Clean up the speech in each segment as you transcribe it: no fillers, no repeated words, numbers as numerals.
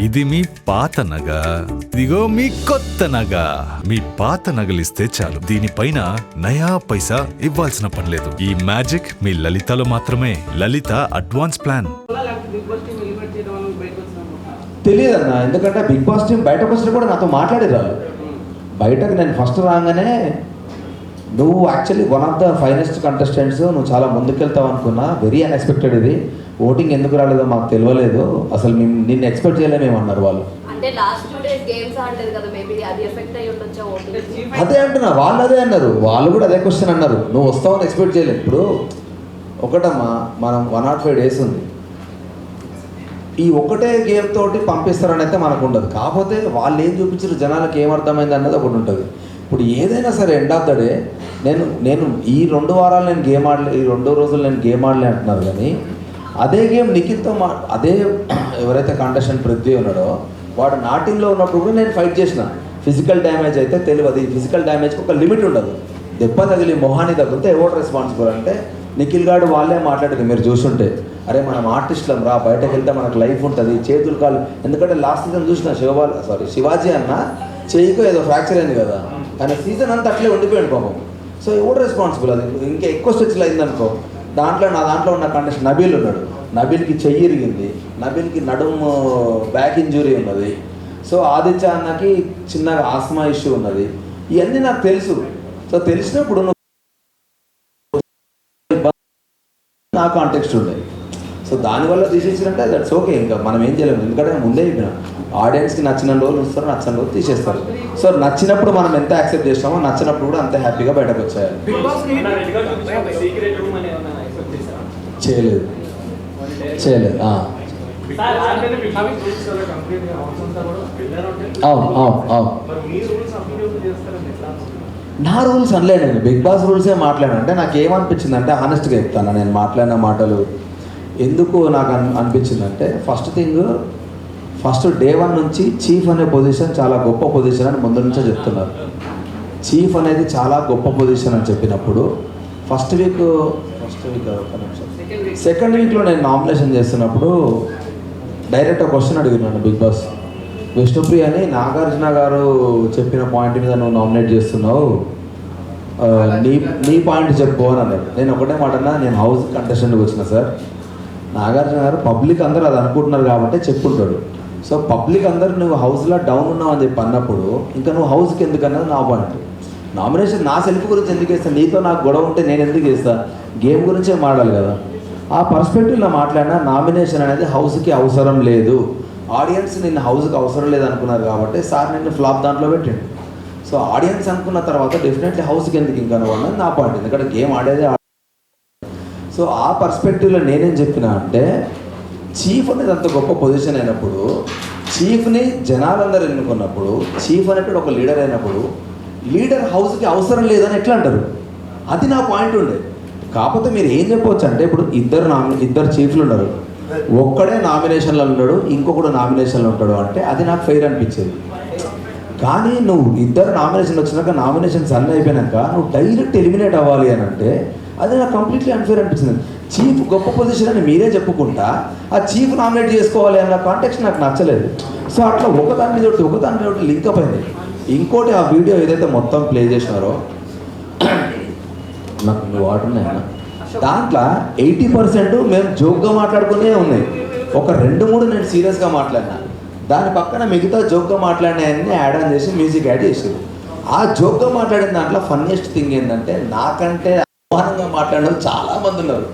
ఇది మీ పాత నగ, ఇదిగో మీ కొత్త నగ. మీ పాత నగలిస్తే చాలు, దీనిపైన నయా పైసా ఇవ్వాల్సిన పనిలేదు. ఈ మ్యాజిక్ మీ లలితలో మాత్రమే. లలిత అడ్వాన్స్ ప్లాన్. తెలియదన్నా, ఎందుకంటే బిగ్ బాస్ టీం బయటకు వచ్చినా కూడా నాతో మాట్లాడేరాళ్ళు. బయటకు నేను ఫస్ట్ రాగానే నువ్వు actually one of the finest contestants, నువ్వు చాలా ముందుకెళ్తావు అనుకున్నా, వెరీ అన్ఎక్స్పెక్టెడ్. ఇది ఓటింగ్ ఎందుకు రాలేదో మాకు తెలియలేదు, అసలు మేము నిన్ను ఎక్స్పెక్ట్ చేయలేమేమో అన్నారు వాళ్ళు. అదే అంటున్నా, వాళ్ళు అదే అన్నారు, వాళ్ళు కూడా అదే క్వశ్చన్ అన్నారు. నువ్వు వస్తావని ఎక్స్పెక్ట్ చేయలేదు. ఇప్పుడు ఒకటమ్మా, మనం 105 days ఉంది. ఈ ఒకటే గేమ్ తోటి పంపిస్తారని అయితే మనకు ఉండదు. కాకపోతే వాళ్ళు ఏం చూపించారు, జనాలకు ఏమర్థమైంది అన్నది ఒకటి ఉంటుంది. ఇప్పుడు ఏదైనా సరే ఎండ్ ఆఫ్ ద డే నేను ఈ 2 వారాలు నేను గేమ్ ఆడలే, ఈ 2 రోజులు నేను గేమ్ ఆడలే అంటున్నారు. కానీ అదే గేమ్ నిఖిల్తో అదే ఎవరైతే కంటెస్టెంట్ పృథ్వీ ఉన్నాడో వాడు నా టీంలో ఉన్నప్పుడు కూడా నేను ఫైట్ చేసిన. ఫిజికల్ డ్యామేజ్ అయితే తెలియదు, ఫిజికల్ డ్యామేజ్కి ఒక లిమిట్ ఉండదు. దెబ్బ తగిలి మొహాన్ని తగిలితే ఎవరు రెస్పాన్సిబుల్ అంటే నిఖిల్ గారు వాళ్ళే మాట్లాడేది. మీరు చూస్తుంటే అరే మనం ఆర్టిస్టులం రా, బయటకు వెళ్తే మనకు లైఫ్ ఉంటుంది, చేతులు కాలు. ఎందుకంటే లాస్ట్ సీజన్ చూసిన శివాజీ అన్న చేయికో ఏదో ఫ్రాక్చర్ అయింది కదా, కానీ సీజన్ అంతా అట్లే ఉండిపోయాడు పాపం. సో ఎవరు రెస్పాన్సిబుల్? అది ఇంకా ఎక్కువ స్టెచ్లు అయిందనుకో. నా దాంట్లో ఉన్న కంటెస్ట్ నబీల్ ఉన్నాడు, నబీల్కి చెయ్యి ఇరిగింది, నబీల్కి నడుము బ్యాక్ ఇంజురీ ఉన్నది. సో ఆదిత్య అన్నకి చిన్నగా ఆస్మా ఇష్యూ ఉన్నది. ఇవన్నీ నాకు తెలుసు. సో తెలిసినప్పుడు నా కాంటెక్స్ట్ ఉండేది. సో దానివల్ల తీసేసినట్టే దట్స్ ఓకే, ఇంకా మనం ఏం చేయలేము. ఎందుకంటే ముందే చెప్పిన ఆడియన్స్కి నచ్చిన రోజులు వస్తారు, నచ్చిన రోజు తీసేస్తారు. సో నచ్చినప్పుడు మనం ఎంత యాక్సెప్ట్ చేస్తామో, నచ్చినప్పుడు కూడా అంతే హ్యాపీగా బయటకు వచ్చేయాలి. చేయలేదు. అవును. నా రూల్స్ అనలేనండి, బిగ్ బాస్ రూల్సే మాట్లాడంటే నాకు ఏమనిపించింది అంటే, హానెస్ట్గా చెప్తాను, నేను మాట్లాడిన మాటలు ఎందుకు నాకు అనిపించిందంటే, ఫస్ట్ డే 1 నుంచి చీఫ్ అనే పొజిషన్ చాలా గొప్ప పొజిషన్ అని ముందు నుంచే చెప్తున్నారు. చీఫ్ అనేది చాలా గొప్ప పొజిషన్ అని చెప్పినప్పుడు సెకండ్ వీక్లో నేను నామినేషన్ చేస్తున్నప్పుడు డైరెక్ట్ క్వశ్చన్ అడిగినాను బిగ్ బాస్. విష్ణుప్రియ అని నాగార్జున గారు చెప్పిన పాయింట్ మీద నువ్వు నామినేట్ చేస్తున్నావు, నీ పాయింట్ చెప్పు అని అన్నాడు. నేను ఒకటే మాట అన్నా, నేను హౌస్ కంటెస్టెంట్కి వచ్చిన సార్. నాగార్జున గారు పబ్లిక్ అందరూ అది అనుకుంటున్నారు కాబట్టి చెప్పుకుంటాడు. సో పబ్లిక్ అందరూ నువ్వు హౌస్లో డౌన్ ఉన్నావు అని చెప్పి అన్నప్పుడు ఇంకా నువ్వు హౌస్కి ఎందుకన్నది నా పాయింట్. నామినేషన్ నా సెల్ఫ్ గురించి ఎందుకు వేస్తాను, నీతో నాకు గొడవ ఉంటే నేను ఎందుకు వేస్తాను, గేమ్ గురించే మాట్లాడాలి కదా. ఆ పర్స్పెక్టివ్లో మాట్లాడినా నామినేషన్ అనేది హౌస్కి అవసరం లేదు, ఆడియన్స్ నిన్ను హౌస్కి అవసరం లేదు అనుకున్నారు కాబట్టి సార్ నిన్ను ఫ్లాప్ దాంట్లో పెట్టండి. సో ఆడియన్స్ అనుకున్న తర్వాత డెఫినెట్లీ హౌస్కి ఎందుకు ఇంకా అన్నది నా పాయింట్, ఎందుకంటే గేమ్ ఆడేదే. సో ఆ పర్స్పెక్టివ్లో నేనేం చెప్పినా అంటే, చీఫ్ అనేది అంత గొప్ప పొజిషన్ అయినప్పుడు, చీఫ్ని జనాలందరూ ఎన్నుకున్నప్పుడు, చీఫ్ అనేటువంటి ఒక లీడర్ అయినప్పుడు, లీడర్ హౌస్కి అవసరం లేదని ఎట్లా అంటారు? అది నా పాయింట్ ఉండే. కాకపోతే మీరు ఏం చెప్పవచ్చు అంటే, ఇప్పుడు ఇద్దరు చీఫ్లు ఉన్నారు, ఒక్కడే నామినేషన్లో ఉన్నాడు, ఇంకొకడు నామినేషన్లో ఉంటాడు అంటే అది నాకు ఫెయిర్ అనిపించేది. కానీ నువ్వు ఇద్దరు నామినేషన్ వచ్చినాక, నామినేషన్స్ అన్నీ అయిపోయినాక నువ్వు డైరెక్ట్ ఎలిమినేట్ అవ్వాలి అని అంటే అది నాకు కంప్లీట్లీ అన్ఫేర్ అనిపించింది. చీఫ్ గొప్ప పొజిషన్ అని మీరే చెప్పుకుంటా ఆ చీఫ్ నామినేట్ చేసుకోవాలి అన్న కాంటెక్స్ట్ నాకు నచ్చలేదు. సో అట్లా ఒకదాని మీద లింక్ అప్ అయింది. ఇంకోటి ఆ వీడియో ఏదైతే మొత్తం ప్లే చేసినారో, నాకు వాడున్నాయన్నా, దాంట్లో 80% మేము జోక్గా మాట్లాడుకునే ఉన్నాయి. ఒక 2-3 నేను సీరియస్గా మాట్లాడినా, దాని పక్కన మిగతా జోక్గా మాట్లాడినాయన్నీ యాడ్ ఆన్ చేసి మ్యూజిక్ యాడ్ చేసేది. ఆ జోక్గా మాట్లాడిన దాంట్లో ఫన్నీయెస్ట్ థింగ్ ఏంటంటే, నాకంటే అవమానంగా మాట్లాడిన వాళ్ళు చాలామంది ఉన్నారు.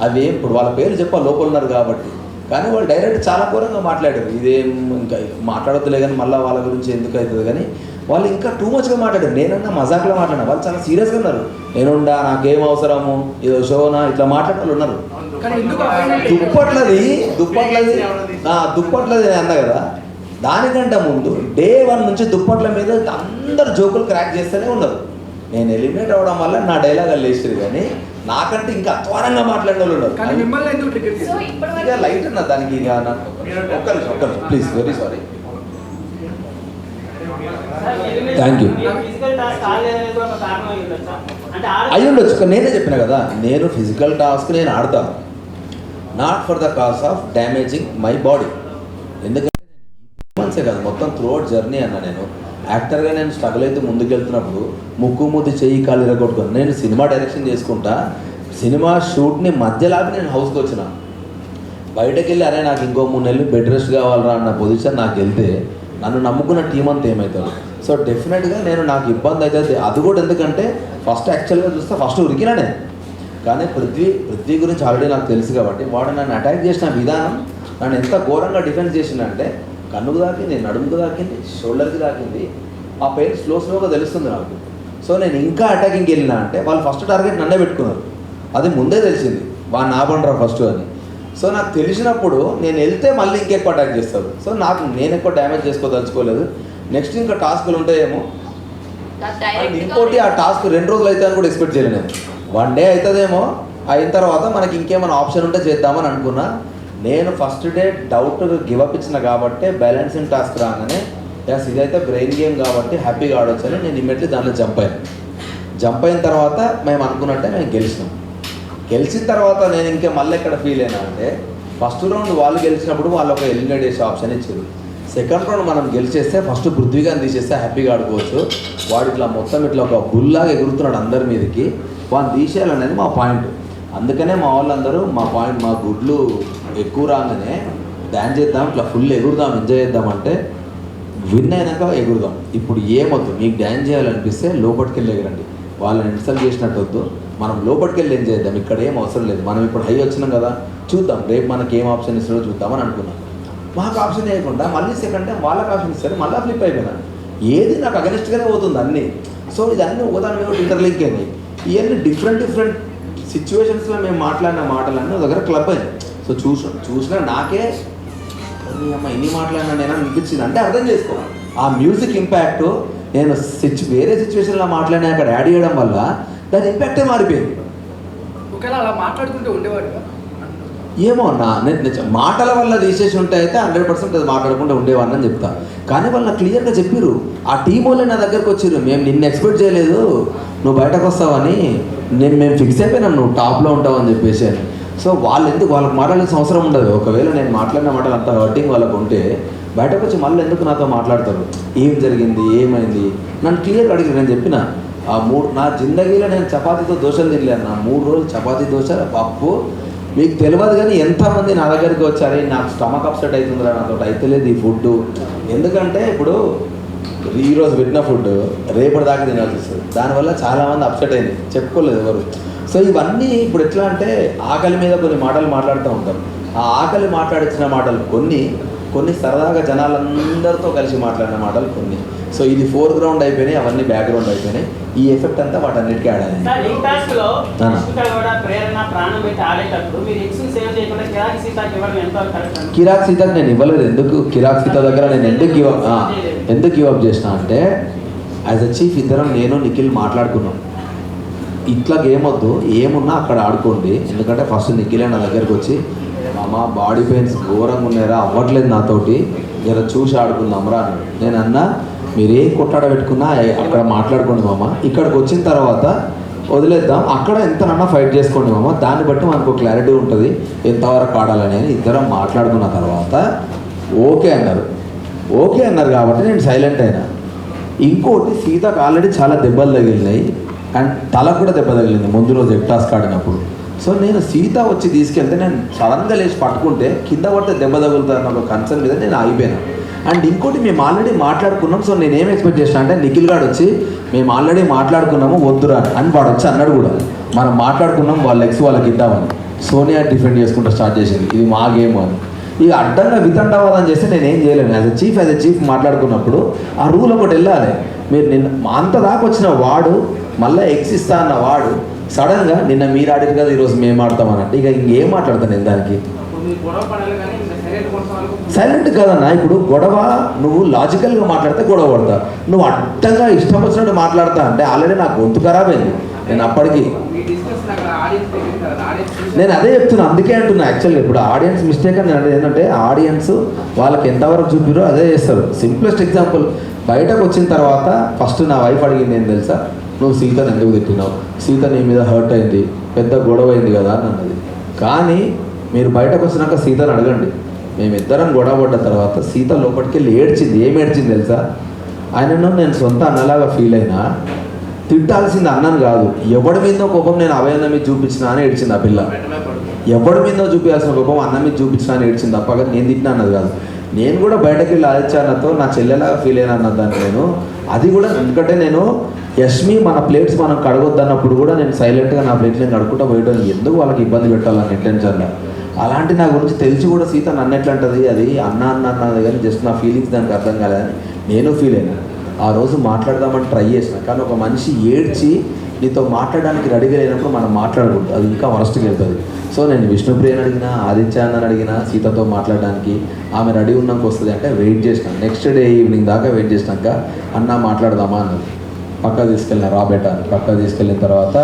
అవి ఇప్పుడు వాళ్ళ పేరు చెప్పా, లోపల ఉన్నారు కాబట్టి, కానీ వాళ్ళు డైరెక్ట్ చాలా ఘోరంగా మాట్లాడారు. ఇదేం ఇంకా మాట్లాడొద్దులే కానీ మళ్ళీ వాళ్ళ గురించి ఎందుకు అవుతుంది, కానీ వాళ్ళు ఇంకా టూ మచ్గా మాట్లాడారు. నేనన్నా మజాక్లో మాట్లాడినా, వాళ్ళు చాలా సీరియస్గా ఉన్నారు. నేనుండా, నాకేం అవసరము, ఏదో షోనా, ఇట్లా మాట్లాడే వాళ్ళు ఉన్నారు. దుప్పట్లది అన్నా కదా, దానికంటే ముందు డే 1 నుంచి దుప్పట్ల మీద అందరు జోకులు క్రాక్ చేస్తూనే ఉన్నారు. నేను ఎలిమినేట్ అవ్వడం వల్ల నా డైలాగ్ లేచారు, కానీ నాకంటే ఇంకా అత్వారంగా మాట్లాడిన వాళ్ళు ఉన్నారు. ఇక లైట్ అన్న దానికి, ఇక ఒక్క నిమిషం please, very sorry, thank you. అయ్యి ఉండొచ్చు, నేనే చెప్పిన కదా, నేను ఫిజికల్ టాస్క్ నేను ఆడతాను, not for the cause of damaging my body. ఎందుకంటే పర్ఫార్మెన్సే కాదు, మొత్తం త్రూఅవుట్ జర్నీ అన్న. నేను యాక్టర్గా నేను స్ట్రగుల్ అయితే ముందుకు వెళ్తున్నప్పుడు ముక్కు ముద్దు చెయ్యి కాలు ఇరగొట్టుకుని నేను సినిమా డైరెక్షన్ చేసుకుంటా, సినిమా షూట్ని మధ్యలాగా నేను హౌస్కి వచ్చిన. బయటకు వెళ్ళి అరే నాకు ఇంకో 3 నెలలు బెడ్ రెస్ట్ కావాలరా అన్న పొజిషన్ నాకు వెళ్తే నన్ను నమ్ముకున్న టీం అంతా ఏమవుతారు. సో డెఫినెట్గా నాకు ఇబ్బంది అవుతుంది. అది కూడా ఎందుకంటే ఫస్ట్ యాక్చువల్గా చూస్తే ఫస్ట్ ఉరికినా నేను, కానీ పృథ్వీ గురించి ఆల్రెడీ నాకు తెలుసు కాబట్టి వాడు నన్ను అటాక్ చేసిన విధానం నన్ను ఎంత ఘోరంగా డిఫెన్స్ చేసిందంటే కన్నుకు దాకింది, నడుముకు దాకింది, షోల్డర్కి దాకింది. ఆ పెయిన్ స్లోగా తెలుస్తుంది నాకు. సో నేను ఇంకా అటాకింగ్కి వెళ్ళినా అంటే వాళ్ళు ఫస్ట్ టార్గెట్ నన్నే పెట్టుకున్నారు. అది ముందే తెలిసింది వాడు నా బండరా ఫస్ట్ అని. సో నాకు తెలిసినప్పుడు నేను వెళ్తే మళ్ళీ ఇంకెక్కువ అటాక్ చేస్తారు. సో నేను ఎక్కువ డ్యామేజ్ చేసుకోదలుచుకోలేదు. నెక్స్ట్ ఇంకా టాస్కులు ఉంటాయేమో, ఇంకోటి ఆ టాస్క్ 2 రోజులు అవుతాయని కూడా ఎక్స్పెక్ట్ చేయలేదు నేను. 1 డే అవుతుందేమో, అయిన తర్వాత మనకి ఇంకేమైనా ఆప్షన్ ఉంటే చేద్దామని అనుకున్నా. నేను ఫస్ట్ డే డౌట్ గివప్ ఇచ్చిన కాబట్టి బ్యాలెన్సింగ్ టాస్క్ రాగానే ఎస్ ఇదైతే బ్రెయిన్ గేమ్ కాబట్టి హ్యాపీగా ఆడొచ్చు అని నేను ఇమ్మీడియట్లీ దాంట్లో జంప్ అయిన తర్వాత మేము అనుకున్నట్టే మేము గెలిచిన తర్వాత నేను ఇంకా మళ్ళీ ఎక్కడ ఫీల్ అయినా అంటే ఫస్ట్ రౌండ్ వాళ్ళు గెలిచినప్పుడు వాళ్ళు ఒక ఎలిమినేట్ చేసే ఆప్షన్ ఇచ్చారు. సెకండ్ రౌండ్ మనం గెలిచేస్తే ఫస్ట్ పృథ్వీగాని తీసేస్తే హ్యాపీగా ఆడుకోవచ్చు. వాడు ఇట్లా మొత్తం ఇట్లా ఒక బుల్లాగా ఎగురుతున్నాడు అందరి మీదకి, వాడిని తీసేయాలనేది మా పాయింట్. అందుకనే మా వాళ్ళందరూ మా గుడ్లు ఎక్కువ రాగానే డ్యాన్స్ చేద్దాం, ఇట్లా ఫుల్ ఎగురుదాం, ఎంజాయ్ చేద్దాం అంటే విన్ అయినాక ఎగురుదాం. ఇప్పుడు ఏమొద్దు, మీకు డ్యాన్స్ చేయాలనిపిస్తే లోపలికి వెళ్ళి ఎగరండి, వాళ్ళని ఇన్సల్ట్ చేసినట్టు వద్దు. మనం లోపలికి వెళ్ళి ఏం చేద్దాం, ఇక్కడ ఏం అవసరం లేదు. మనం ఇప్పుడు హై వచ్చినాం కదా, చూద్దాం రేపు మనకి ఏం ఆప్షన్ ఇస్తారో చూద్దామని అనుకున్నాం. మాకు ఆప్షన్ చేయకుండా మళ్ళీ సెకండ్ టైం వాళ్ళకి ఆప్షన్ ఇస్తారు, మళ్ళీ ఫ్లిప్ అయిపోయినా. ఏది నాకు అగెనిస్ట్గానే పోతుంది అన్నీ. సో ఇదన్నీ ఒకదాని మీద ఇంటర్లింక్ అయినాయి. ఇవన్నీ డిఫరెంట్ సిచ్యువేషన్స్లో మేము మాట్లాడిన మాటలన్నీ ఒక దగ్గర క్లబ్ అయింది. సో చూసినా నాకే అమ్మ ఇన్ని మాట్లాడినా నేను అనిపించింది. అంటే అర్థం చేసుకో, ఆ మ్యూజిక్ ఇంపాక్ట్ నేను వేరే సిచ్యువేషన్లో మాట్లాడినా అక్కడ యాడ్ చేయడం వల్ల దాని ఇంపాక్టే మారిపోయింది. ఒకవేళ అలా మాట్లాడుకుంటూ ఉండేవాడు ఏమో నేను మాటల వల్ల తీసేసి ఉంటే అయితే 100% అది మాట్లాడకుండా ఉండేవాడిని అని చెప్తాను. కానీ వాళ్ళు నాకు క్లియర్గా చెప్పారు, ఆ టీం వాళ్ళే నా దగ్గరకు వచ్చారు, మేము నిన్ను ఎక్స్పెక్ట్ చేయలేదు నువ్వు బయటకు వస్తావని, మేము ఫిక్స్ అయిపోయినాం నువ్వు టాప్లో ఉంటావు అని చెప్పేసి అని. సో వాళ్ళకి మాట్లాడాల్సిన అవసరం ఉండదు. ఒకవేళ నేను మాట్లాడిన మాటలు అంత హర్టింగ్ వాళ్ళకు ఉంటే బయటకు వచ్చి మళ్ళీ ఎందుకు నాతో మాట్లాడతారు, ఏం జరిగింది ఏమైంది నన్ను క్లియర్గా అడిగి నేను చెప్పిన నా జిందగీలో నేను చపాతీతో దోశలు తినలేను. నా 3 రోజులు చపాతీ దోశ పప్పు. మీకు తెలియదు కానీ ఎంతమంది నా దగ్గరికి వచ్చారు, నాకు స్టమక్ అప్సెట్ అవుతుందిరా, నాతో అయితలేదు ఈ ఫుడ్. ఎందుకంటే ఇప్పుడు ఈరోజు పెట్టిన ఫుడ్ రేపటి దాకా తినాల్సి వస్తుంది. దానివల్ల చాలామంది అప్సెట్ అయింది, చెప్పుకోలేదు ఎవరు. సో ఇవన్నీ ఇప్పుడు ఎట్లా అంటే ఆకలి మీద కొన్ని మాటలు మాట్లాడుతూ ఉంటాం. ఆ ఆకలి మాట్లాడించిన మాటలు కొన్ని సరదాగా జనాలందరితో కలిసి మాట్లాడిన మాటలు కొన్ని. సో ఇది ఫోర్గ్రౌండ్ అయిపోయినాయి, అవన్నీ బ్యాక్గ్రౌండ్ అయిపోయినాయి. ఈ ఎఫెక్ట్ అంతా వాటన్నిటికీ యాడ్ అయింది. కిరాక్ సీతకి నేను ఇవ్వలేదు. ఎందుకు కిరాక్ సీత దగ్గర నేను ఎందుకు గివప్ చేసిన అంటే యాజ్ అ చీఫ్ ఇద్దరం నేను నిఖిల్ మాట్లాడుకున్నాం, ఇట్లా గేమ్ వద్దు, ఏమున్నా అక్కడ ఆడుకోండి. ఎందుకంటే ఫస్ట్ నిఖిలే నా దగ్గరకు వచ్చి మామ బాడీ పెయిన్స్ ఘోరంగా ఉన్నారా, అవ్వట్లేదు నాతోటి, జర చూసి ఆడుకుందాంరా అని. నేను అన్నా మీరు ఏం కొట్టాడ పెట్టుకున్నా అక్కడ మాట్లాడుకోండి మామ, ఇక్కడికి వచ్చిన తర్వాత వదిలేద్దాం, అక్కడ ఎంతనన్నా ఫైట్ చేసుకోండి మామ, దాన్ని బట్టి మనకు క్లారిటీ ఉంటుంది ఎంతవరకు ఆడాలని అని ఇద్దరం మాట్లాడుకున్న తర్వాత ఓకే అన్నారు కాబట్టి నేను సైలెంట్ అయినా. ఇంకోటి సీతకు ఆల్రెడీ చాలా దెబ్బలు తగిలినాయి అండ్ తలకు కూడా దెబ్బ తగిలింది ముందు రోజు ఎక్టాస్క్ ఆడినప్పుడు. సో నేను సీత వచ్చి తీసుకెళ్తే నేను సడన్గా లేచి పట్టుకుంటే కింద పడితే దెబ్బ తగులుతారన్న ఒక కన్సర్న్ మీద నేను ఆగిపోయాను. అండ్ ఇంకోటి మేము ఆల్రెడీ మాట్లాడుకున్నాం. సో నేను ఏం ఎక్స్పెక్ట్ చేసిన అంటే నిఖిల్ గారు వచ్చి మేము ఆల్రెడీ మాట్లాడుకున్నాము వద్దురా అని వాడు వచ్చి అన్నాడు కూడా, మనం మాట్లాడుకున్నాం వాళ్ళ ఎక్స్ వాళ్ళకి ఇద్దామని. సోనియా డిఫెండ్ చేసుకుంటూ స్టార్ట్ చేసింది ఇది మా గేమ్ అని. ఇక అడ్డంగా వితండవాదం చేస్తే నేను ఏం చేయలేను. యాజ్ ఎ చీఫ్ మాట్లాడుకున్నప్పుడు ఆ రూల్ ఒకటి వెళ్ళాలి. మీరు నిన్న అంత దాకా వచ్చిన వాడు మళ్ళీ ఎక్స్ ఇస్తా అన్న వాడు సడన్గా నిన్న మీరు ఆడిరు కదా ఈరోజు మేము ఆడతామన్నట్టు ఇక ఇంకేం మాట్లాడతాను నేను దానికి. సైలెంట్ కదన్నా. ఇప్పుడు గొడవ నువ్వు లాజికల్గా మాట్లాడితే గొడవ పడతా, నువ్వు అడ్డంగా ఇష్టం వచ్చినట్టు మాట్లాడతా అంటే ఆల్రెడీ నాకు గొంతు ఖరాబ్ అయింది. నేను అప్పటికి నేను అదే చెప్తున్నా, అందుకే అంటున్నా యాక్చువల్గా ఇప్పుడు ఆడియన్స్ మిస్టేక్ అని నేను ఏంటంటే ఆడియన్స్ వాళ్ళకి ఎంతవరకు చూపిరో అదే చేస్తారు. సింప్లెస్ట్ ఎగ్జాంపుల్, బయటకు వచ్చిన తర్వాత ఫస్ట్ నా వైఫ్ అడిగింది ఏం తెలుసా, నువ్వు సీతను ఎందుకు తిట్టినావు, సీత నీ మీద హర్ట్ అయింది, పెద్ద గొడవ అయింది కదా అని అన్నది. కానీ మీరు బయటకు వచ్చినాక సీతను అడగండి, మేమిద్దరం గొడవ పడ్డ తర్వాత సీత లోపలికి వెళ్ళి ఏడ్చింది. ఏం ఏడ్చింది తెలుసా? ఆయనను నేను సొంత అన్నలాగా ఫీల్ అయినా తిట్టాల్సింది అన్నను కాదు, ఎవడి మీదో కోపం నేను అభయన్న మీద చూపించినా అని ఏడ్చింది ఆ పిల్ల. ఎవడి మీదో చూపించాల్సిన కోపం అన్న మీద చూపించినా అని ఏడ్చింది తప్ప కానీ నేను తిట్టినా అన్నది కాదు. నేను కూడా బయటకు వెళ్ళి ఆదిత్యాన్నతో నా చెల్లెలాగా ఫీల్ అయినా అన్నదాన్ని నేను. అది కూడా ఎందుకంటే నేను యష్మి మన ప్లేట్స్ మనం కడగొద్దన్నప్పుడు కూడా నేను సైలెంట్గా నా ప్లేట్లు నేను కడుక్కుంటా పోయడం, ఎందుకు వాళ్ళకి ఇబ్బంది పెట్టాలని ఇంటెన్షన్గా. అలాంటి నా గురించి తెలిసి కూడా సీత నన్ను ఎట్లా అంటది, అది అన్న అన్నది కానీ జస్ట్ నా ఫీలింగ్స్ దానికి అర్థం కాలేదని నేను ఫీల్ అయినా. ఆ రోజు మాట్లాడదామని ట్రై చేసిన, కానీ ఒక మనిషి ఏడ్చి నీతో మాట్లాడడానికి రెడీగా లేనప్పుడు మనం మాట్లాడకూడదు, అది ఇంకా వరస్ట్కి వెళ్తుంది. సో నేను విష్ణుప్రియని అడిగినా, ఆదిత్య అన్నని అడిగినా సీతతో మాట్లాడడానికి. ఆమె రెడీ ఉన్నాక వస్తుంది అంటే వెయిట్ చేసిన. నెక్స్ట్ డే ఈవినింగ్ దాకా వెయిట్ చేసినాక అన్న మాట్లాడదామా అన్నది. పక్క తీసుకెళ్ళిన రాబేట అని. పక్క తీసుకెళ్ళిన తర్వాత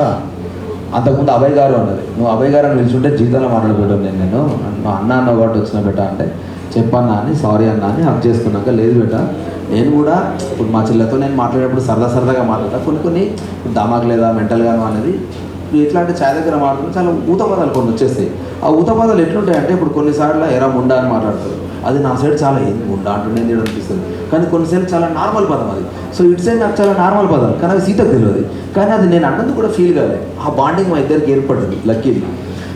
అంతకుముందు అభయ్ గారు అన్నది, నువ్వు అభయ్ గారు అని పిలిచుంటే జీతంలో మాట్లాడుకుంటాను నేను నువ్వు అన్న అన్న కాబట్టి వచ్చిన బెట అంటే చెప్పన్నా అని, సారీ అన్న అని హక్ చేసుకున్నాక, లేదు బెట నేను కూడా ఇప్పుడు మా చెల్లెతో నేను మాట్లాడేటప్పుడు సరదాగా మాట్లాడతా, కొన్ని దమాక్ లేదా మెంటల్గాను అనేది ఎట్లా అంటే ఛాయ్ దగ్గర మాట్లాడుతుంది చాలా ఊత పదాలు కొన్ని వచ్చేస్తాయి. ఆ ఊత పదాలు ఎట్లుంటాయంటే ఇప్పుడు కొన్నిసార్లు ఎరా ముండా అని మాట్లాడతారు, అది నా సైడ్ చాలా ఏంది ముండా అంటుండే అనిపిస్తుంది, కానీ కొన్నిసార్లు చాలా నార్మల్ పదం అది. సో ఇటు సైడ్ నాకు చాలా నార్మల్ పదాలు, కానీ అది సీతకు తెలియదు, కానీ అది నేను అన్నది కూడా ఫీల్ కాలే. ఆ బాండింగ్ మా ఇద్దరికి ఏర్పడింది లక్కీది.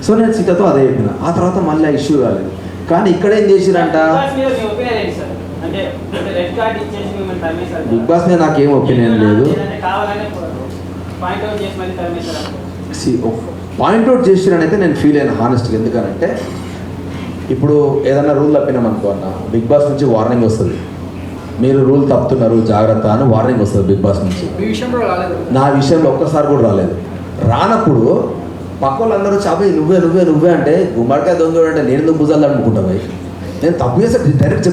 సో నేను సీతతో అదే చెప్పిన. ఆ తర్వాత మళ్ళీ ఇష్యూ కాలేదు. కానీ ఇక్కడ ఏం చేసిరంట, బిగ్ బాస్ మీద నాకేం ఒపీనియన్ లేదు. పాయింట్అవుట్ చేసిరని అయితే నేను ఫీల్ అయినా హానెస్ట్గా. ఎందుకనంటే ఇప్పుడు ఏదైనా రూల్ తప్పినామనుకో అన్న, బిగ్ బాస్ నుంచి వార్నింగ్ వస్తుంది, మీరు రూల్ తప్పుతున్నారు జాగ్రత్త అని వార్నింగ్ వస్తుంది బిగ్ బాస్ నుంచి. మీ విషయంలో రాలేదు, నా విషయంలో ఒక్కసారి కూడా రాలేదు. రానప్పుడు పక్క వాళ్ళందరూ చాపి నువ్వే అంటే గుమ్మడికాయ దొంగ అంటే నేను ఎందుకు భుజాలు అనుకుంటావు, నేను తప్పు చేస్తే డైరెక్ట్